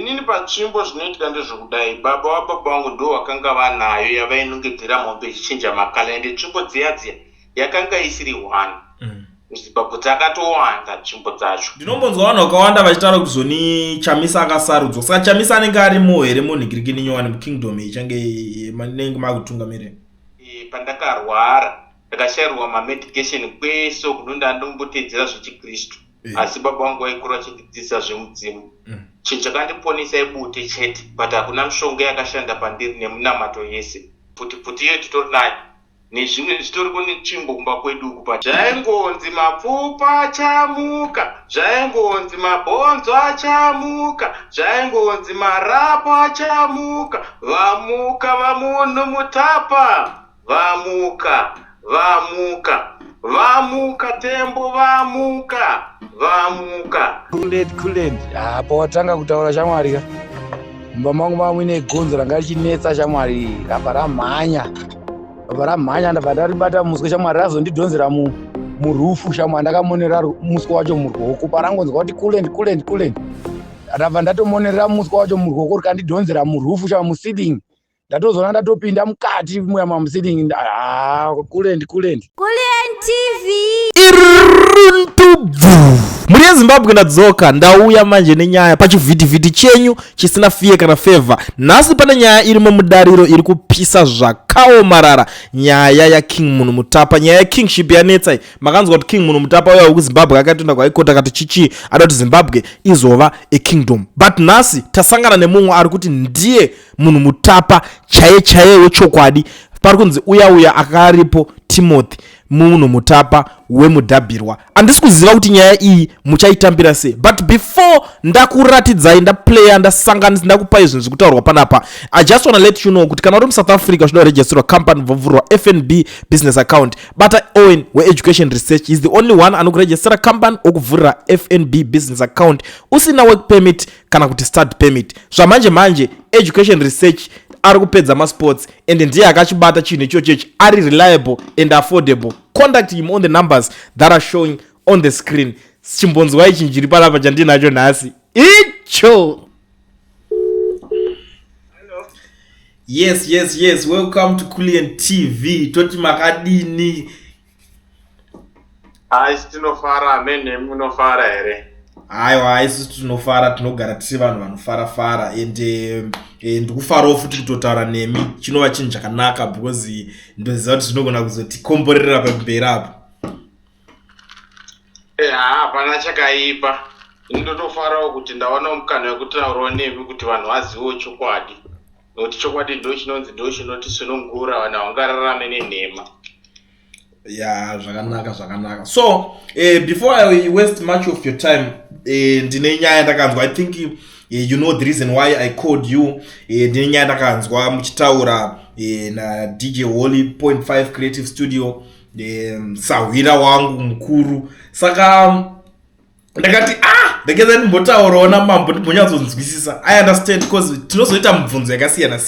inini panzvimbo zvinoitika ndezvokudai baba wababa vangu ndo vakanga vanayo yavainongedzera mombe ichichinja makala ende nzvimbo dziya yakanga isiri 1 muzimbabwe dzakatowanda nzvimbo dzacho. Ndinombonzwa vanhu vakawanda vachitaura kuti Zoni Chamisa akasarudzwa. Saka Chamisa anenge arimo here munhingiriki ninyowani mukingdom ichange manenge makutungamirira? Pandakarwara ndakashayirwa mamedication kwese kunonda ndombotedzera zvechikristu. Asi baba vangu vaikura vachindidzidzisa zvemudzimu. Chinhu chakandiponesa ibute chete, but hakuna mishonga yakashanda pandiri nemunamato yese. Putiputi iyo titori nayo nezvimwe zvitori kune tsvimbo kumba kwedu uku. Zvaingonzi mapfupa achamuka, zvaingonzi mabhonzo achamuka, zvaingonzi marapo achamuka. Vamuka vamunhu mutapa, vamuka tembo, vamuka. Kulend apa watanga kutaura shamwari ka mumba mangu mamwine gonzo ranga richinetsa shamwari rabva ramhanya ndabva ndaribata muswe shamwari razondidhonzera murufu shamwari ndakamonerera muswe wacho muruoko parangonzwa kuti kulend ndabva ndatomonerera muswe wacho muruoko rikandidhonzera murufu shamwari musiding ndatozona ndatopinda mukati muyama musiding. Kulend TV muri yeZimbabwe ndadzoka ndauya manje nenyaya pachivhitivhiti chenyu chisina fiye kana fevha. Nhasi pane nyaya irimo mudariro iri kupisa zvakaomarara, nyaya yaKing Munhu Mutapa, nyaya yakingship yanetsai. Makanzwa kuti King Munhu Mutapa uya wekuZimbabwe akatoenda kwaikota akati chichi ada kuti Zimbabwe izova ekingdom. But nhasi tasangana nemumwe ari kuti ndiye Munhu Mutapa chaye wechokwadi. Pari kunzi uya akaripo Timothy Munhu Mutapa wemudhabhirwa. Handisi kuziva kuti nyaya iyi muchaitambira sei, but before ndakuratidzai ndaplaya ndasanganisa ndakupai zvinhu zvekutaurwa panapa, I just want to let you know kuti kana uri muSouth Africa uchida kuregisterwa company vovhurwa FNB business account, Bata Owen weEducation Research is the only one anokurejistera company okuvhurira FNB business account usina work permit kana kuti start permit. Zvamanje Education Research ari kupedza masports ende ndiye akachibata chinhu ichochechi, ari reliable and affordable. Contact him on the numbers that are showing on the screen. Chimbonzwa ichi njiri panapa chandinacho nhasi icho. Hello. Yes, welcome to Kulian TV. Toti makadini? Tinofara amene munofara here. Aiwa, isusu tinofara, tinogara tiri vanhu vanofara ende ndikufarawo futi kutotaura nemi chinova chinhu chakanaka because ndoziva kuti zvinogona kuzotikomborerera pamberi apa. Hapana chakaipa. Ndotofarawo kuti ndaona mukana wekutaurawo nemi kuti vanhu vazivewo chokwadi. Nokuti chokwadi ndo chinonzi ndo chinotisunungura vanhu havangararame nenhema. Yeah, zvakanaka. So, before I waste much of your time, ndine nyaya ndakanzwa. I think you know the reason why I called you. Ndine nyaya ndakanzwa muchitaura na DJ Wally 0.5 Creative Studio, sahwira wangu mukuru. Saka ndakati ndakeza ndimbotaurawo namambo ndimbonyatsonzwisisa. I understand because tinozoita mibvunzo yakasiyana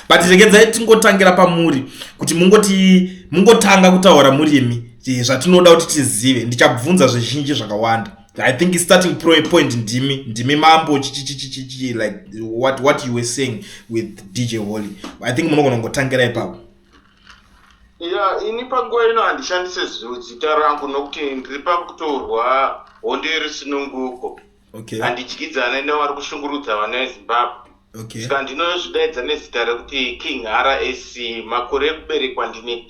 but ndakeza tingotangira pamuri kuti mungotanga kutaura murimi zvatinoda kuti tizive. Ndichabvunza zvizhinji zvakawanda. I think starting point ndimi mambo like what you were saying with DJ Wally. I think munogona kungotangira ipapo. Ini panguva ino handishandise zita rangu nokuti ndiri pakutorwa hondo yerusununguko. Handidyidzana nevari kushungurudza vana veZimbabwe. Saka ndinozvidaidza nezita rekuti King RSC, makore ekuberekwa ndine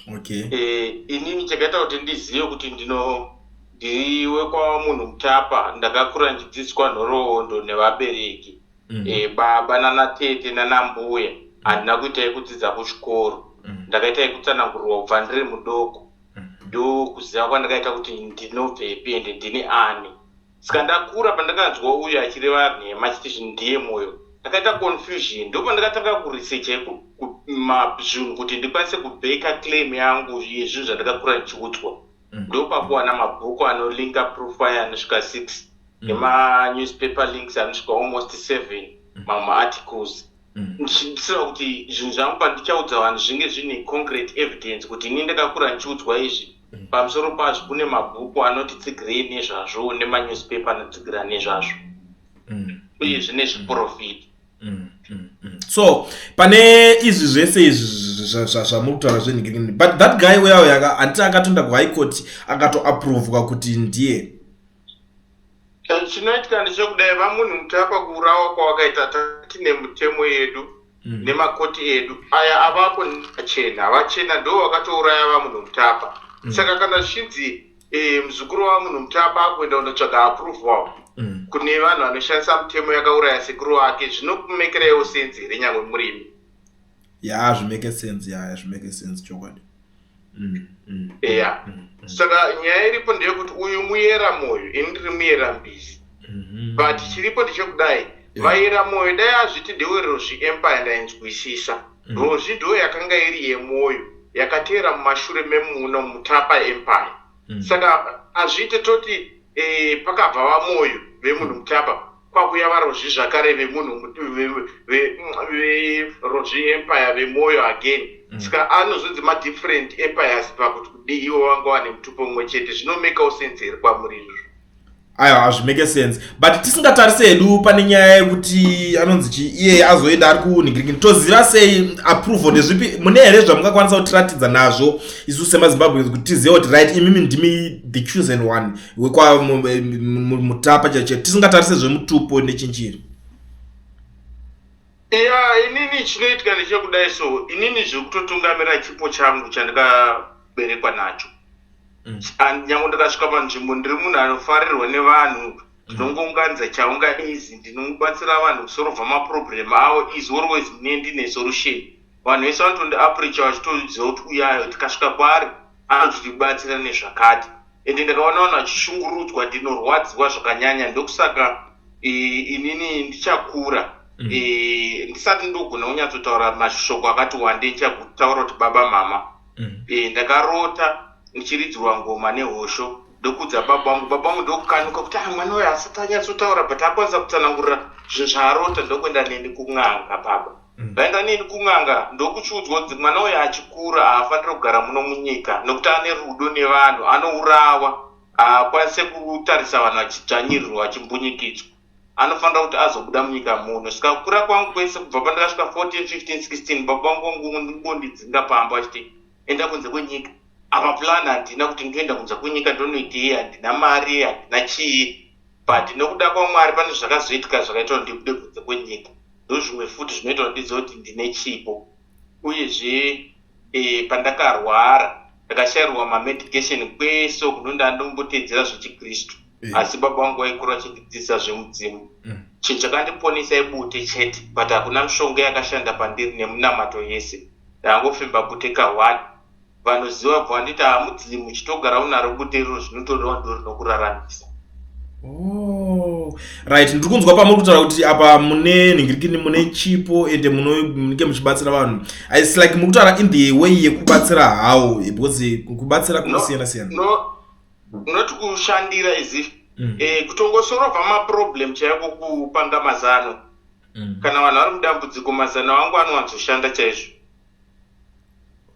30. Inini chakaita kuti ndizive kuti ndiriwe kwaMunhu Mutapa, ndakakura ndidzidziswa nhoroondo nevabereki. Baba nanatete nanambuya handina kuita yekudzidza kuchikoro. Ndakaita yekutsanangurwa kubva ndiri mudoko. Ndo kuziva kwandakaita kuti ndinobvepi ende ndini ani. Saka ndakura pandakanzwa uyu achireva nhema achiti ndiye mwoyo, ndakaita confusion. Ndo pandakatanga kuresearcha zvinhu kuti ndikwanise kubeka claim yangu yezvinhu zvandakakura ndichiudzwa. Ndo pakuwana mabhuku anolinka profile anosvika 6 nemanewspaper links anosvika almost 7, mamwe articles. Ndichisira kuti zvinhu zvangu pandichaudza vanhu zvinge zvine concrete evidence kuti ini ndakakura ndichiudzwa izvi. Pamusoro pazvo kune mabhuku anotitsigirei nezvazvo nemanewspaper anotsigira nezvazvo. uyezve nezviprofiti. So pane izvi zvese izvi zvamukutaura zvenhingirikini, but that guy weyayo handiti akatonda kuhigh court akatoaprovwa kuti ndiye. Chinoitika ndechekudai vamunhu mutapa kuurawa kwawakaita tine mitemo yedu nemakoti edu aya avapo achena vachena ndo vakatouraya vamunhu mutapa. Saka kana zvichinzi muzukuru wamunhu mutapa akuenda kundotsvaga approval kune vanhu vanoshandisa mitemo yakauraya sekuru wake, zvinokumekeraiwo sense here nyangwe murimi? Ya zvimeke sense chokwadi. Saka nyaya iripo ndeyekuti uyu muyera moyo, ini ndiri muyera mbizi. But chiripo ndechekudai vayera moyo dai azviti ndewe Rozhi Empire ndainzwisisa. Rozhi ndo yakanga iri yemoyo yakateera mumashure memuno Mutapa Empire. Saka azvite toti pakabva vamoyo vemunhu Mutapa kwakuya vaRozhi zvakare vemunhu veRozhi Empire vemoyo again. Saka anozodzi madifferent empires pakuti kudi iwo wanga wane mutupo mumwe chete, zvinomekawo sense here kwamuri izvozvo. Aiwa hazvimeke sense, but tisingatarise hedu pane nyaya yekuti anonzi iye azoenda ari kunhingirikini, toziva sei approval ndezvipi mune here zvamungakwanisa kutiratidza nazvo isu semazimbabwe kuti tizive kuti right imimi ndimi the chosen one wekwa Mutapa chacho, tisingatarise zvemutupo nechinjiri? Inini chinoitika ndechekudai, so inini zvekutotungamira chipo changu chandikaberekwa nacho. Nyange ndakasvika panzvimbo ndiri munhu anofarirwa nevanhu, ndinongounganidza chaunganizi, ndinobatsira vanhu kusolva maproblem avo, is always ndine solution. Vanhu vese vanotondiaprecha vachitoziva kuti uyayo tikasvika kwaari anotibatsira nezvakati. Ende ndakaona vanhu vachishungurudzwa, ndinorwadziwa zvakanyanya. Ndokusaka inini ndichakura ndisati ndogona kunyatsotaura mashoko akati wandei chakutaura kuti baba mama. Ndakarota ndichiridzirwa ngoma nehosho ndokudza baba vangu ndokukanuka kuti mwana uyu asati anyatsotaura but akwanisa kutsanangurira zvinhu zvaarota. Ndokuenda neni kun'anga baba. Ndaenda neni kun'anga ndokuchiudzwa kuti mwana uyu achikura haafaniri kugara muno munyika nokuti ane rudo nevanhu, anourawa, haakwanise kutarisa vanhu vachidzvanyirirwa vachimbunyikidzwa, anofanira kuti azobuda munyika muno. Saka kukura kwangu kwese kubva pandakasvika 14, 15, 16 baba vangu ngondidzinga pamba achiti enda kunze kwenyika. Apa plan handina kuti ndoenda kunze kwenyika ndonoitei, handina mari, handina chii, but nokuda kwaMwari pane zvakazoitika zvakaita kuti ndibude kunze kwenyika. Ndozvimwe futi zvinoita kuti ndizive kuti ndine chipo. Uyezve pandakarwara ndakashayirwa mamedication kwese kunonda ndombotedzera zvechiKristu, asi baba vangu vaikura vachindidzidzisa zvemudzimu. Chinhu chakandiponesa ibute chete, but hakuna mishonga yakashanda pandiri nemunamato yese. Ndangofemba bute ka1. Vanoziva bva vanditi hamudzimu chitogara unaro bute riro zvinotodawo ndo rinokuraramisa. Right, ndiri kunzwa pamuri kutaura kuti apa mune nhingirikini mune chipo ende munenge muchibatsira vanhu. It's like muri kutaura in the way yekubatsira how, because kubatsira kunosiyana siyana. Unoti kushandira izi kutongosorova maproblem chaiko kupanga mazano. Kana vanhu vari mudambudziko mazano vangu anowanzoshanda chaizvo.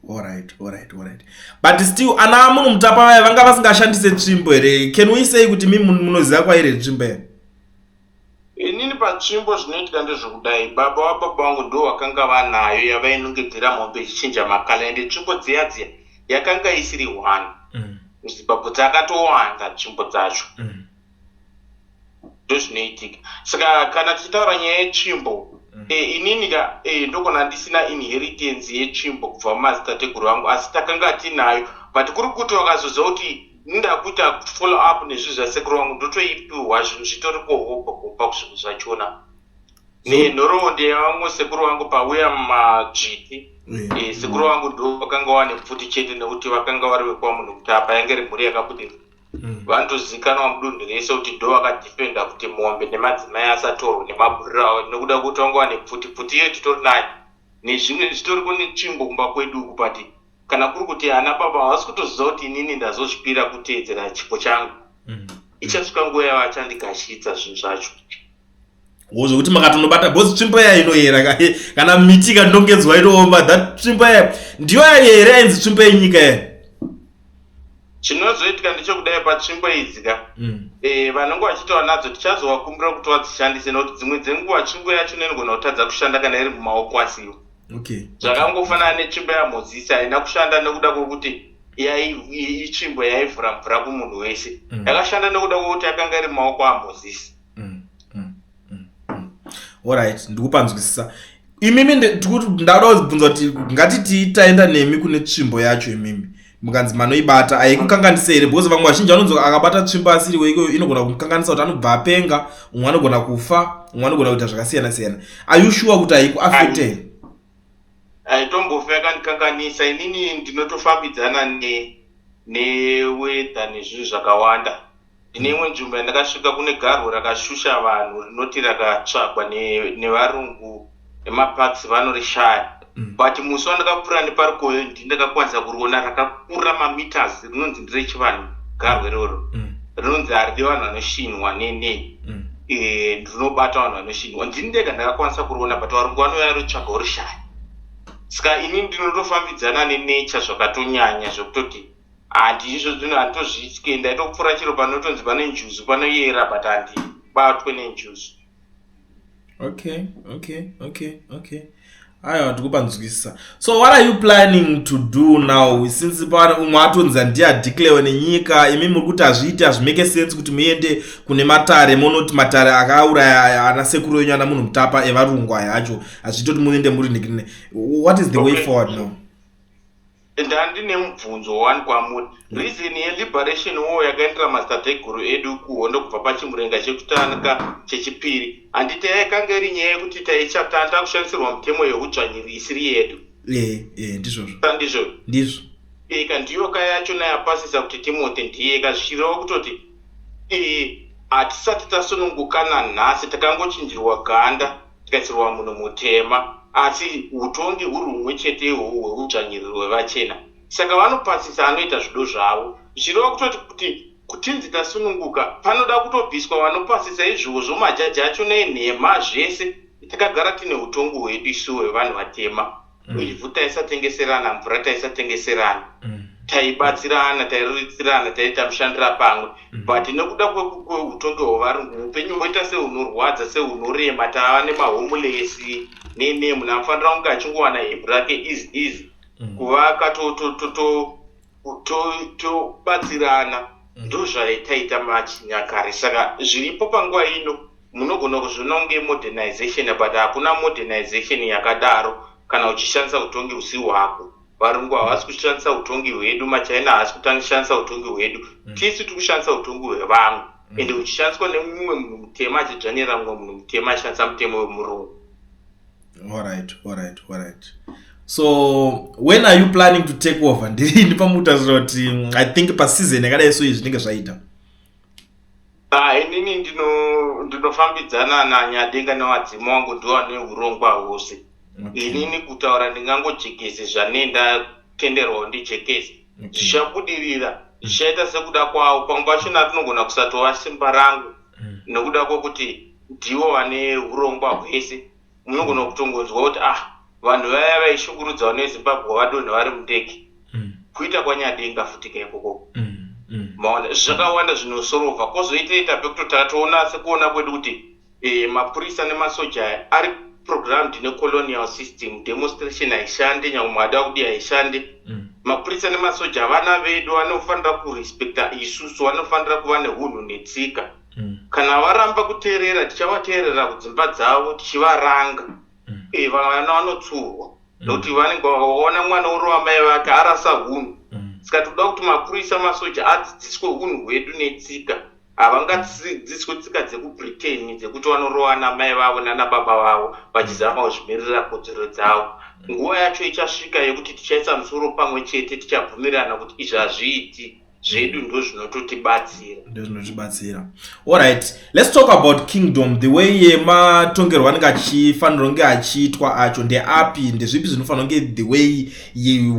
Alright. But still ana munhu Mutapa vaya vanga vasingashandise tsvimbo here. Can we say kuti mimi munoziva kwairi tsvimbo here? Inini patsvimbo zvinoitika ndezvokudai, baba wababa vangu ndo vakanga vanayo yavainongedzera mombe ichichinja makala, ende tsvimbo dziya yakanga isiri 1 muZimbabwe, dzakatowanda tsvimbo dzacho. Ndo zvinoitika. Saka kana tichitaura nyaya yetsvimbo, inini ndogona ndisina inheritance yetsvimbo kubva mumadzitateguru vangu, asi takanga tinayo, but kuri kuti vakazoziva kuti nda kuita follow up nezvinhu zvasekuru vangu ndotoipiwa zvinhu zvitoriko hope kumba kuzvinhu zvachona. Nenhoroondo yavamwe sekuru vangu pauya mumadzviti, sekuru vangu ndo vakanga wane pfuti chete nekuti vakanga vari vekwamunhu Mutapa, yange iri mhuri yakabudirira. Vantozikanwa mudunhu rese kuti ndo vakadifenda kuti mombe nemadzimai asatorwe nemaburiro avo nekuda kuti vanga wane pfuti iyo titori nayo nezvimwe zvitoriko netsvimbo kumba kwedu uku, but kana kuri kuti ana baba havasi kutoziva kuti inini ndazozvipira kuteedzera chipo changu, ichasvika nguva yavo achandigashidza zvinhu zvacho. Zvokuti makatonobata bosi tsvimbo yayo inoyera kana miti ikandongedzwa inooma, that tsvimbo yayo ndiyo yayo here ainzi tsvimbo yenyika yayo. chinozoitika ndechokudai patsvimbo idzi ka vanonge vachitaura nadzo tichazovakumbira kuti vadzishandise nokuti dzimwe dzenguva tsvimbo yacho inogona kutadza kushanda kana iri mumaoko asiwo. Zvakangofanana netsvimbo yaMozisi haina kushanda nekuda kwokuti itsvimbo yaivhura mvura kumunhu wese. Yakashanda nekuda kwokuti yakanga iri mumaoko aMozisi. Alright, ndikupanzwisisa. Imimi ndauda kuzibvunza kuti ngatiti taenda nemi kune tsvimbo yacho imimi. Mukanzi manoibata haikukanganisa here because vamwe vazhinji vanonzi akabata tsvimbo asiri weiko inogona kumukanganisa kuti anobva apenga, umwe anogona kufa, umwe anogona kuita zvakasiyana siyana. Are you sure kuti haikuaffect here? Haitombofa yakandikanganisa. Inini ndinotofambidzana newedha nezvinhu zvakawanda. Ndine imwe nzvimbo yandakasvika kune garwo rakashusha vanhu rinoti rakatsvagwa nevarungu nemapaks vanorishaya. But musi wandakapfuura neparikoyo ndakakwanisa kuriona rakakura mameters rinonzi nderechivanhu garwe iroro. Rinonzi haridi vanhu vanoshinwa rinobata vanhu vanoshinwa. Ndini ndega ndakakwanisa kuriona but varungu vanouya rotsvaga orishaya. Saka ini ndinotofambidzana nenature zvakatonyanya zvokutoti handizvo zvinhu handitozvityi. Ndaitopfuura chiro panotonzi pane njuzu panoyera but handibatwe nenjuzu. Okay. Aiwa ndikupanzwisisa. So what are you planning to do now since umwe atonzi ndiadeclare nenyika imi muri kuti hazviiti hazvimake sense kuti muende kune matare monoti matare akauraya ana sekuru wenyu ana munhu mutapa evarungu aya acho hazviiti kuti muende muri ndigirine. What is the way forward now? Ndandine mubvunzo wani kwamuri. Reason yeliberation war yakaendera madzitateguru edu kuhondo kubva pachimurenga chekutanga chechipiri handiti yaikanga iri nyaya yekuti taichaptanda kushandisirwa mutemo yeudzvanyiri isiri yedu. Ndizvo. Ika ndiyo kaya yacho nayapasisa kuti Timothy ndiye kazvichireva kutoti hatisati tasununguka nanhasi takangochinjirwa ganda tikaisirwa munhu mutema asi utongi huri humwe chete ihwohwo hweudzvanyiri hwevachena. Saka vanopasisa anoita zvido zvavo zvichireva kutoti kutinzi tasununguka panoda kutobviswa vanopasisa izvozvo majaji acho nenhema zvese. Takagara tine utongi hwedu isuwe vanhu vatema. Ivhu taisatengeserana, mvura taisatengeserana, taibatsirana, tairitsirana, taiita mushandira pamwe. But nekuda kweutongi hwevarungu upenyu hwoita sehunorwadza sehunorema. Tava nemahomeless munhu anofanira kunge achingowana hebhu rake easy kuvaka tobatsirana. Ndozvaitaita machinyakare. Saka zviripo panguva ino munogona kuzviona kunge modernization but hakuna modernization yakadaro kana uchishandisa utongi husi hwako. Varungu havasi kushandisa utongi hwedu, machina havasi kushandisa utongi hwedu. Tisi tiri kushandisa utongi hwevamwe ende uchishandiswa nemumwe munhu mutema achidzvanyira mumwe munhu mutema achishandisa mutemo wemurungu. Alright. So when are you planning to take over? Ndiri pamutaura kuti I think passeason yakadai so izvi zvinenge zvaita. Inini ndinofambidzana naNyadenga newadzimu wangu ndiwo ane urongwa hwose. Inini kutaura ndingangojekese zvanendatenderwawo ndijekese. Zvichabudirira zvichaita sekuda kwavo. Pamwe pachona tinogona kusatova simba rangu nekuda kwokuti ndivo vane urongwa hwese. Munogona kutongonzwa kuti vanhu vaya vaishungurudza vaneZimbabwe vadonha vari mundege. Kuita kwaNyadenga futika ikoko. Maona zvakawanda zvinosorovha kwozoita pekuti tatoona sekuona kwedu kuti mapurisa nemasoja ari programmed necolonial system. Demonstration haishande, nyangwe mwada kudi haishande. Mapurisa nemasoja vana vedu vanofanira kurespecta isusu, vanofanira kuva neunhu netsika. Kana varamba kuteerera tichavateerera kudzimba dzavo tichivaranga. Vana vanotsurwa nokuti vanenge vaona mwana uri wamai vake arasa hunhu. Saka toda kuti mapurisa masoja adzidziswe unhu hwedu netsika. Havangadzidziswe tsika dzekubritain dzekuti vanorova namai vavo nanababa vavo vachizama kuzvimirira kodzero dzavo. Nguva yacho ichasvika yekuti tichaisa musoro pamwe chete tichabvumirana kuti izvi hazviiti zvedu ndo zvinotibatsira. Alright, let's talk about kingdom. The way matongerwa anenge achifanira kunge achiitwa acho ndeapi, ndezvipi zvinofanira kunge the way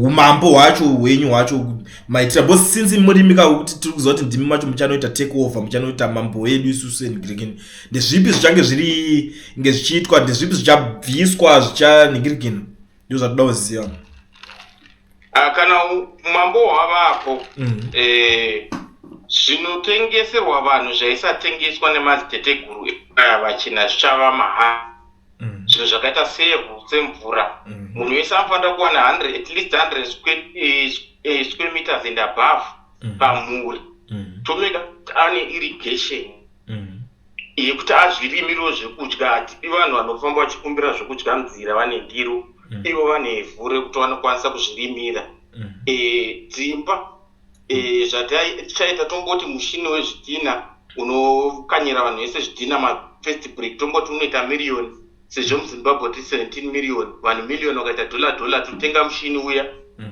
umambo hwacho hwenyu hwacho maitira. Bosi since murimika kuti tiri kuziva kuti ndimi macho muchanoita take over, muchanoita mambo wedu isusu enigirikini. Ndezvipi zvichange zviri nge zvichiitwa, ndezvipi zvichabviswa zvichaningirikini? Ndizvo zvatoda kuziva. kana mambo wavapo zvinotengeserwa vanhu zvaisatengeswa nemadziteteguru vachina zvichava mahara. Zvinhu zvakaita semvura munhu wese anofanira kuwana at least 100 square meters and above pamuri tomeka ane irrigation yekuti azvirimiro zvekudya. Hatipi vanhu vanofamba vachikumbira zvekudya munzira vane ndiro, ivo vane ivhu rekuti vanokwanisa kuzvirimira. Dzimba zvatichaita tomboti mushini wezvidhina unokanyira vanhu vese zvidhina mafirst brick tomboti unoita miriyoni, sezvo muZimbabwe ti 17 million, vanhu million wakaita $, totenga mushini uya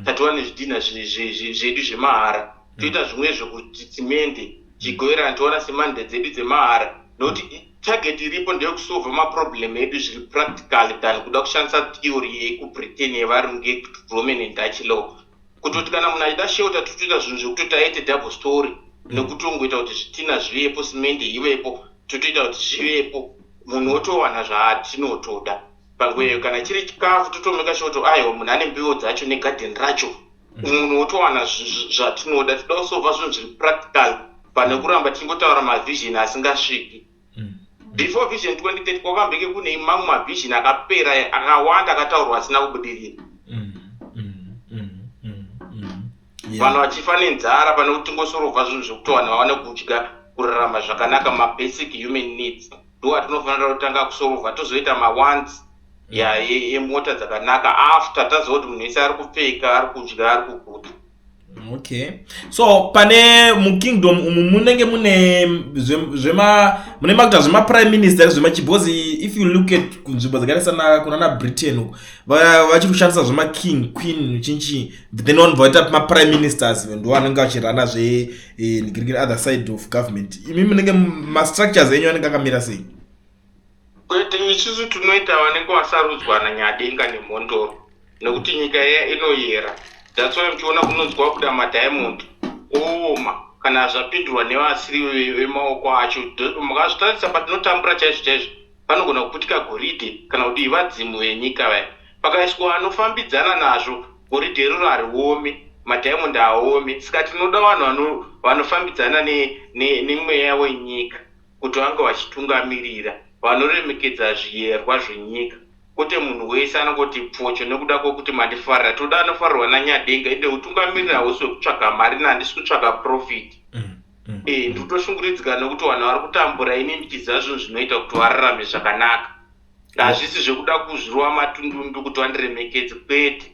tatiwa nezvidhina zvedu zvemahara, toita zvimwe zvokuti simende chigoera toona semande dzedu dzemahara, nokuti target iripo ndeyekusova maproblem edu zviri practical than kuda kushandisa theory yekubritain yevarungu Roman and Dutch law. Kutoti kana munhu achida shelter totoita zvinhu zvekuti taite double story nekuti ungoita kuti zvidhina zvivepo, simende ivepo, totoita kuti zvivepo, munhu otowana zvaatinotoda. Pamweyo kana chiri chikafu totomeka shoto aiwa munhu ane mbeu dzacho negarden racho, munhu otowana zvatinoda. Toda kusova zvinhu zviri practical pane kuramba tingotaura mavision asingasviki. Before vision 2030 kwakambeke kune mamwe mavision akapera akawanda akataurwa asina kubudirira. Vanhu vachifa nenzara pane kuti tingosorovha zvinhu zvekuti vanhu vawane kudya, kurarama zvakanaka, mabasic human needs ndo atinofanira kutanga kusorovha, tozoita mawants emota dzakanaka after taziva kuti munhu wese ari kupfeka, ari kudya, ari kuguta. Okay, so pane mukingdom umu munenge mune makuta zvema prime minister zvemachibozi. If you look at kunzvimbo dzakaita sana kunana Britain vachiri kushandisa zvema king queen chinchi, then vanhu vaita ma prime ministers ndo vanenge vachirana other side of government. Imi munenge ma structures enyu anenge akamira sei? Kwete isusu tunoita vanenge vasarudzwa naNyadenga neMhondoro nekuti nyika inoyera. That's why mchiona kunonzwa kuda madiamond ooma kana zvapindurwa nevasiri vemaoko acho. Makazvitarisa patinotambura chaizvo panogona kuputika goridhe kana kuti ivadzimu venyika vaya. Pakaiswa anofambidzana nazvo goridhe iroro hariome, madiamond haome. Saka tinoda vanhu vanofambidzana nemweya wenyika kuti vange vachitungamirira, vanoremekedza zviyerwa zvenyika. Kuti munhu wese anongoti pfocho nekuda kwokuti mandifarira. Toda anofarirwa naNyadenga ende utungamirira hwese kutsvaga mari nandisi kutsvaga profit. Nditoshunguridzika nekuti vanhu vari kutambura ini ndichiziva zvinhu zvinoita kuti vararame zvakanaka. Hazvisi zvekuda kuzvirova matundundu kuti vandiremekedze, kwete.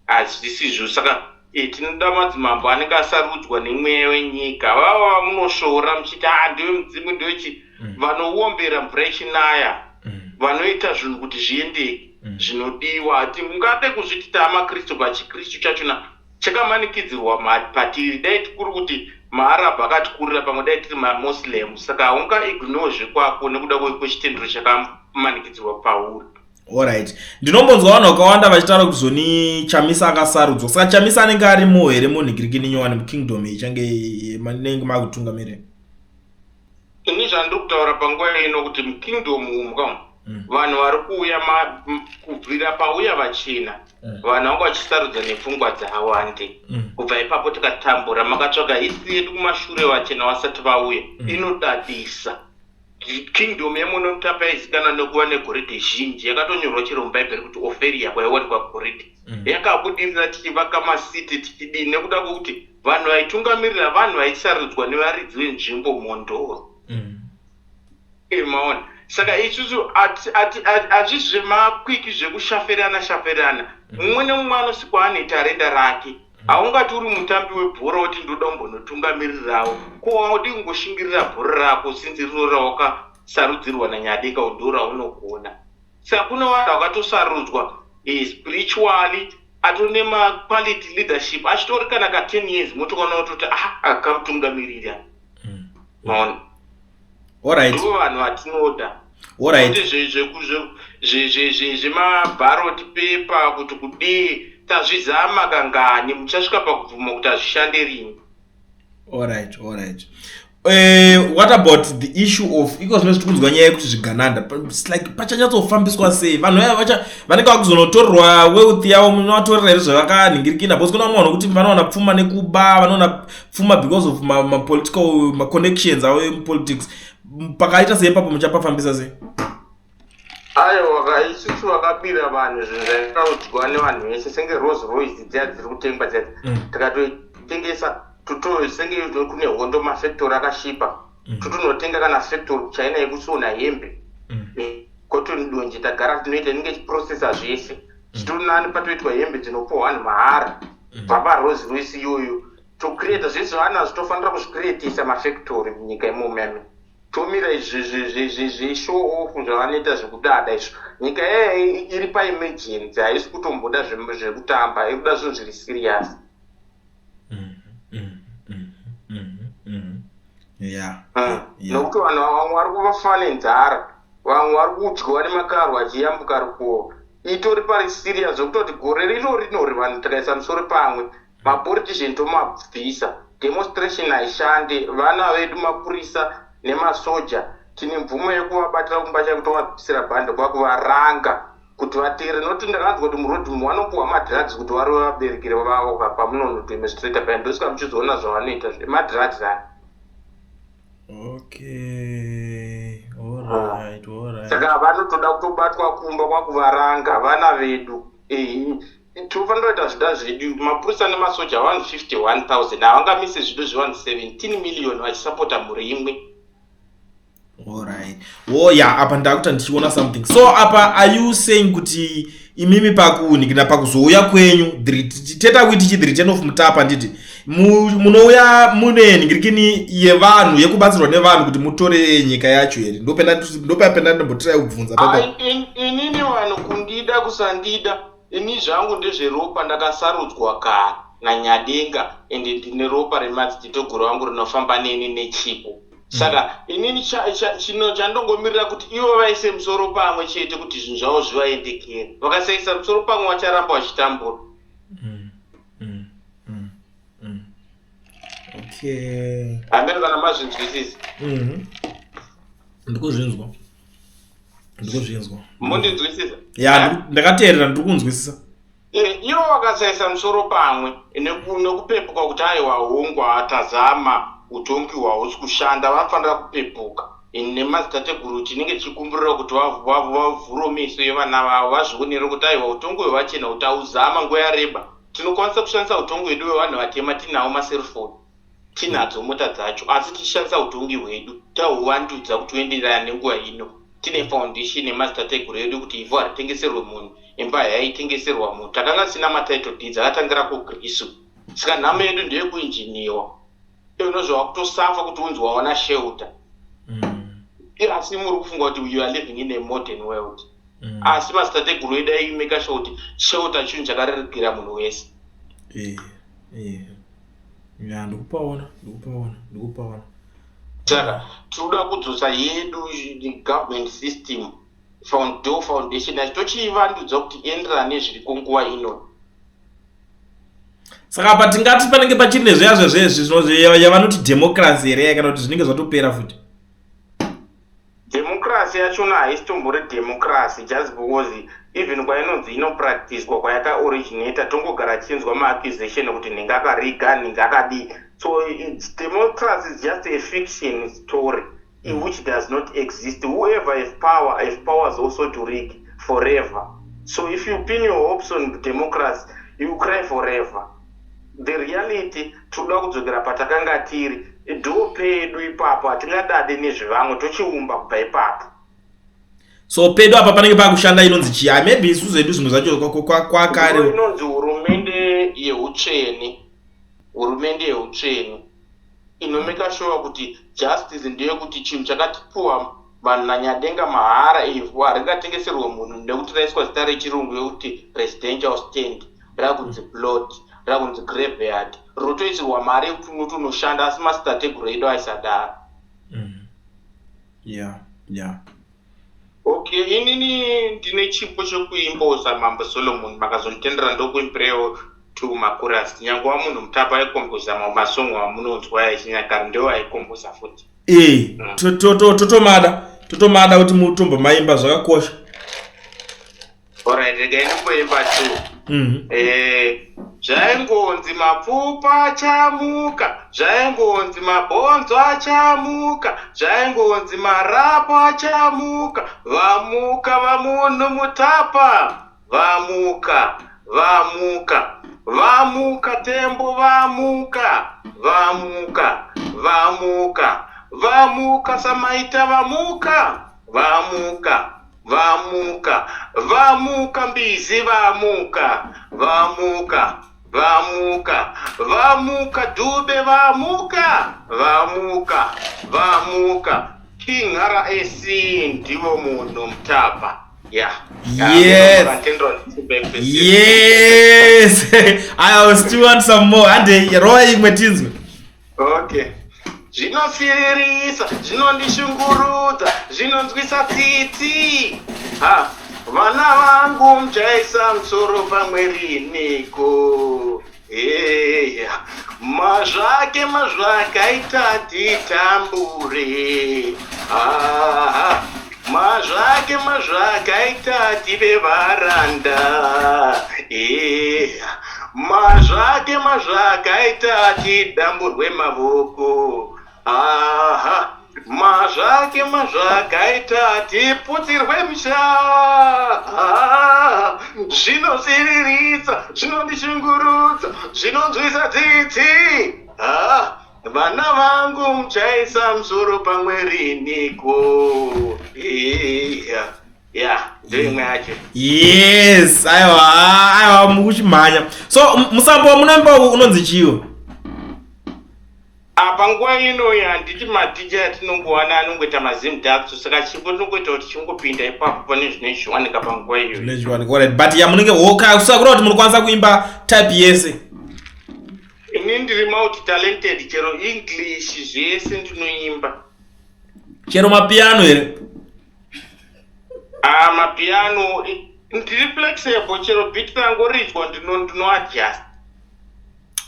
Hazvisizvo. Saka tinoda madzimambo anenge asarudzwa nemweya wenyika. Vava munoshora muchiti ndiwe mudzimu ndochi, vanouombera mvura ichinaya, vanoita zvinhu kuti zviendeke zvinodiwa. Mungade kuzviti tamakristu pachikristu chachona chakamanikidzirwa patiri. Dai tikuri kuti maarabhu akatikurira, pamwe dai tiri mamuslim. Saka haunga ignore zvekwako nekuda kwechitendero chakamanikidzirwa pauri. Alright, ndinombonzwa vanhu vakawanda vachitaura kuti zoni Chamisa akasarudzwa. Saka Chamisa anenge arimo here munhikiriki nyowani mukingdom ichange manenge makutungamirira? Ini zvandiri kutaura panguva ino kuti mukingdom umu vanhu vari kuuya kubvira pauya vachena, vanhu vanga vachisarudza nepfungwa dzawande. Kubva ipapo tikatambura, makatsvaga hisi yedu kumashure vachena vasati vauya, inodadisa. Kingdom yemunotapa yaizikana nekuva negoridhe zhinji, yakatonyorwa chero mubhaibheri kuti Ophelia kwaiwanikwa goridhe. Yakabudirira tichivaka masiti tichidini nekuda kwokuti vanhu vaitungamirira vanhu vaisarudzwa nevaridzi venzvimbo Mhondoro. Maona. Saka isusu hazvisi zvemakwiki zvekushafirana. Mumwe nemumwe anosikwa ane tarenda rake. Haungati uri mutambi webhora kuti ndoda kumbonotungamirirawo. Ko waudi kungoshingirira bhora rako sinzi riro rawakasarudzirwa naNyadenga ndo raunogona. Saka kune vanhu vakatosarudzwa spiritually, atone quality leadership, achitori kana ka 10 years motokaona kutoti akamutungamirira. Maona. Alright. Ndo vanhu vatinoda. Alright. Zvemabharoti pepa kuti kudii tazvizama kangani muchasvika pakubvuma kuti azvishande rini. Alright. what about the issue of iko zvino zvitikunzwa nyaya yekuti zvigananda like pachanyatsofambiswa sei vanhu vanenge vakuzonotorerwa wealth yavo munovatorera here zvavakanhingirikina because kuna vamwe vanhu kuti vanowana pfuma nekuba vanowana pfuma because of mapolitical maconnections avo emupolitics pakaita sei papo muchapafambisa sei? aiwa isusu vakabira vanhu zvinhu zvaikaudzwa nevanhu vese senge Rolls Royce dziya dziri kutengwa dziya tikatotengesa senge kune hondo mafactory akashipa totonotenga kana factory China yekusona hembe cotton donje tagara tinoita ninge chiprocessa zvese chitonani patoitwa hembe dzinopuwa vanhu mahara baba Rolls Royce iyoyo tocreata zvese vana zvitofanira kuzvicreatisa mafactory munyika imomo tomira izvi show off zvavanoita zvekudada izvo nyika iri paemergency haisi kutomboda zvekutamba ikuda zvinhu zviri serious. Nokuti vanhu vamwe vari kuvafa nenzara vamwe vari kudyiwa nemakarwa vachiyambuka rukova itori pari serious zvokutoti gore rinori vanhu tikaisa musoro pamwe mapolitician tomabvisa demonstration haishande vana vedu mapurisa nemasoja tine mvumo yekuvabatira kumbacha kuti vabvisira bhande kwakuvaranga kuti vateere noti ndakanzwa kuti murodhi vanopuhwa madrugs kuti vari vaberekere vavo pamunonodemonstrata paya ndosika muchizoona zvavanoita madrugs aya. Okay, alright. Saka vanotoda kutobatwa kumba kwakuvaranga vana vedu tofanira kuita zvida zvedu mapurisa nemasoja 151,000 havangamisi zvido zve117 million vachisapota mhuri imwe. Alright. Apa ndakuta ndichiona something. So apa are you saying kuti imimi pakuunikira pakuzouya kwenyu teta kuti chi3 of Mutapa nditi munouya mune ningirikini yevanhu yekubatsirwa nevanhu kuti mutore nyika yacho here ndopapenda ndimbotirai kubvunza papa. Inini vanhu kundida kusandida ini zvangu ndezveropa ndakasarudzwa kare naNyadenga ende ndine ropa remadzitogoro wangu rinofamba neni nechipo. Saka inini chino chandongomirira kuti ivo vaise musoro pamwe chete kuti zvinhu zvavo zvivaendekere vakasaisa musoro pamwe vacharamba vachitambura. Hamene kana mazvinzwisisa. Ndikuzvinzwa. Mundinzwisisa? Ya ndakateerera ndikunzwisisa. Ivo vakasaisa musoro pamwe nekupepuka kuti aiwa hongwa atazama utongi hwausi kushanda vanofanira kupepuka nemadzitateguru tinenge tichikumbirira kuti vavhuro meso evana vavo vazvionere kuti aiwa utongi hwevachena kuti auzama nguva yareba tinokwanisa kushandisa utongi hwedu hwevanhu vatema tinawo maselfoni tinadzo mota dzacho asi tichishandisa utongi hwedu tahuvandudza kuti uenderana nenguva ino tine foundation nemadzitateguru edu kuti ivhu haritengeserwe munhu imba yaitengeserwa munhu takanga tisina matitle deeds akatangira kugrisu saka nhamo yedu ndeyekuinjiniwa unozva kutosafa kuti unzi waona shelter. Asi muri kufunga kuti you are living in a modern world. Asi masitateguru edu aimeka sure kuti shelter chinhu chakarerekera munhu wese. Ndikupaona. Saka tinoda kudzosa yedu government system foundation achitochivandudza kuti ienderane nezviriko nguva ino. Saka apa tingati panenge pachiri nezviyazvo zvezvi yavanoti democracy here kana kuti zvinenge zvatopera futi. Democracy yachona haisitombori democracy just because even kwainonzi inopracticwa kwayakaoriginata tongogara chinzwa maaccusation kuti nhinga akariga nhinga akadii. So democracy is just a fiction story which does not exist. Whoever has power is also to rig forever. So if you pin your hopes on democracy you cry forever. The reality toda kudzokera patakanga tiri pedu ipapo hatingadade nezvevamwe tochiumba kubva ipapo. So pedu apa panenge pakushanda inonzi chia maybe isusu zedu zvinhu zvacho kwakare inonzi hurumende yeutsveni inomeka sure kuti justice ndeyekuti chinhu chakatipuwa vanhu naNyadenga mahara ivhu haringatengeserwe munhu nekuti raiswa zita rechirungu yekuti residential stand rakunzi plot rakunzi graveyard rotoisirwa mari yekuti unotonoshanda asi masitateguru edu aisadara. Okay, inini ndine chipo chekuimbosa Mambo Solomon makazonditendera ndokuimbirewo makurasi nyangwa munhu mutapa aikomboza masongo amunonzwa echinyakare ndiwo aikomboza futi. totomada kuti mutombo maimba zvakakosha. Alright, regai ndimboimba tu. Zvaingonzi mapfupa achamuka, zvaingonzi mabhonzo achamuka, zvaingonzi marapo achamuka, vamuka vamunhu mutapa, vamuka tembo, vamuka samaita, vamuka mbizi, vamuka dube, vamuka King RAC ndivo munhu mutapa. Yes. I was still want some more. Ande roa imwe tinzwe. Okay. Zvinosirisa, zvinondishungurudza, zvinonzwisa tsitsi. Vana vangu muchaisa musoro pamwe riniko. Mazvake aita titambure. Mazvake aita tive varanda. Mazvake aita tidamburwe mavoko. Mazvake aita tiputsirwe musha. Zvinosiriritsa, zvinondishungurudza, zvinonzwisa tsitsi. Vana vangu muchaisa musoro pamwe riniko. Ndoimwe yacho. Yes, aiwa mukuchimhanya. So musambo munoimba unonzi chiwo? Panguva ino handiti maticha atinongowana anongoita mazimudhaku, saka chipo tinongoita kuti chingopinda ipapo pane zvine zviwanika panguva iyoyo. Zvine zviwanika, alright. But yamunenge kusakura kuti munokwanisa kuimba type yese? Ini ndiri multi talented, chero English zvese ndinoimba. Chero mapiano here? Mapiano ndiri flexible, chero beat rangu ridzwa ndinoadjust.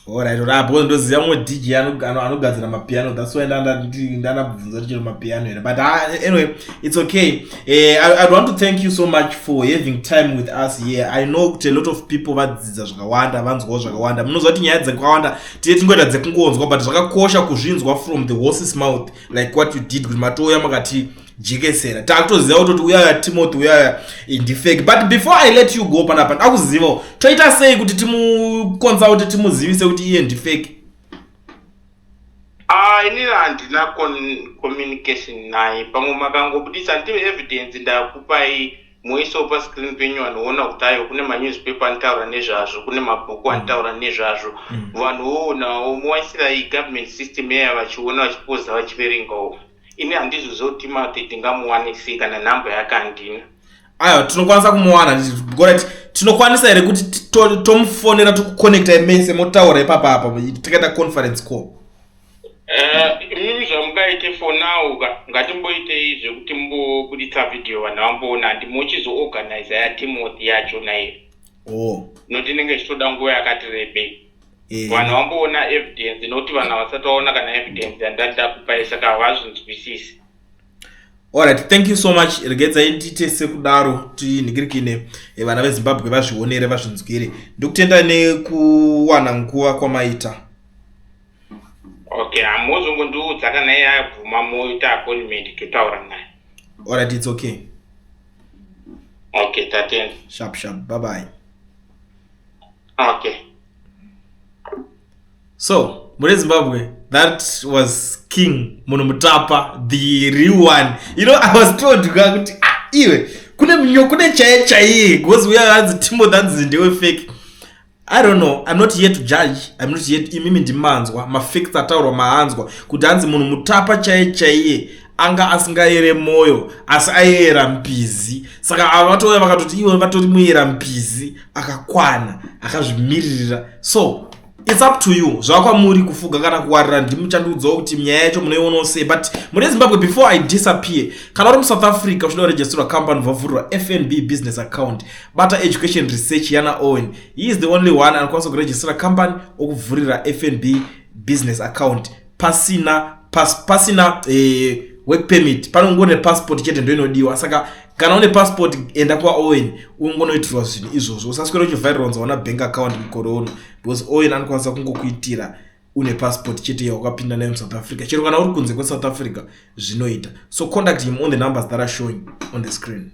Alright, because ndoziva mumwe DJ anogadzira mapiano. That's why ndanabvunza chero mapiano here. But anyway, it's okay. I want to thank you so much for having time with us here. I know a lot of people vadzidza zvakawanda, vanzwawo zvakawanda. Munozwa kuti nyaya dzakawanda tingoita dzekungonzwa, but zvakakosha kuzvinzwa from the horse's mouth, like what you did kuti matoya makati jekesera. Takutoziva kuti uyaya Timothy uyaya ndifake. But before I let you go panapa, ndakuzivawo toita sei kuti timukonza kuti timuzivise kuti iye ndifake? Inini handina communication naye. Pamwe makangobudisa ndive evidence ndakupai muiso pa screen penyu vanoona kuti ayo kune manewspaper anotaura nezvazvo, kune mabhuku anotaura nezvazvo. Vanhuwo nawo muwaisira government system yaya vachiona vachipoza vachiverengawo. Ini handizozotima kuti tingamuwanisi kana namba yake handina. Aiwa, tinokwanisa kumuwana. Tinokwanisa here kuti tomufonera tokuconnecta imese motaura ipapa tikaita conference call? Imimi zvamungaite for now ngatimboitei zvekuti mbobuditsa video vanhu vamboona, handimochizoorganize ya Timothy yacho naye. Noti inenge ichitoda nguva yakati rebei. Vanhu vamboona evidence, noti vanhu vasati vaona kana evidence yandakupai, saka havazvinzwisisi. Alright, thank you so much. Regedzai nditese kudaro tinhikirikine vana veZimbabwe vazvionere vazvinzwire. Ndikutenda nekuwana nguva kwamaita. Okay, hamuzongondiudza kana iye abvuma moita appointment totaura naye. Alright, it's okay. Okay, tatenda. Sharp, bye bye. Okay. So, muri Zimbabwe, that was King Munomutapa, the real one. You know, I was told kuti iwe kune chaiye goes we are the Timothy that's the fake. I don't know. I'm not here to judge. I'm not here imimi ndimanzwa mafacts ataurwa maanzwa kuti hanzi munhu mutapa chaiye anga asingaere moyo asi aiyera mpizi. Saka avatoya vakatoti iwe vatori muiyera mpizi akakwana akazvimirira. So it's up to you. Zvakwamuri kufuga kana kuwarira ndimuchandudzawo kuti nyaya yacho munoiona sei. But muri Zimbabwe, before I disappear, kana uri South Africa uchida kuregister company vavhurwa FNB business account. Bata Education Research yana Owen. He is the only one anokwanisa kuregister company okuvhurira FNB business account pasina work permit. Panongone passport chete ndo inodiwa. Saka kana une passport enda kwa Owen ungonoitirwa zvinhu izvozvo. Usaswera uchivhaironza wana bank account mukore uno, because Owen anokwanisa kungokuitira une passport chete yawakapinda nayo South Africa. Chero kana uri kunze kweSouth Africa zvinoita. So contact him on the numbers that are showing on the screen.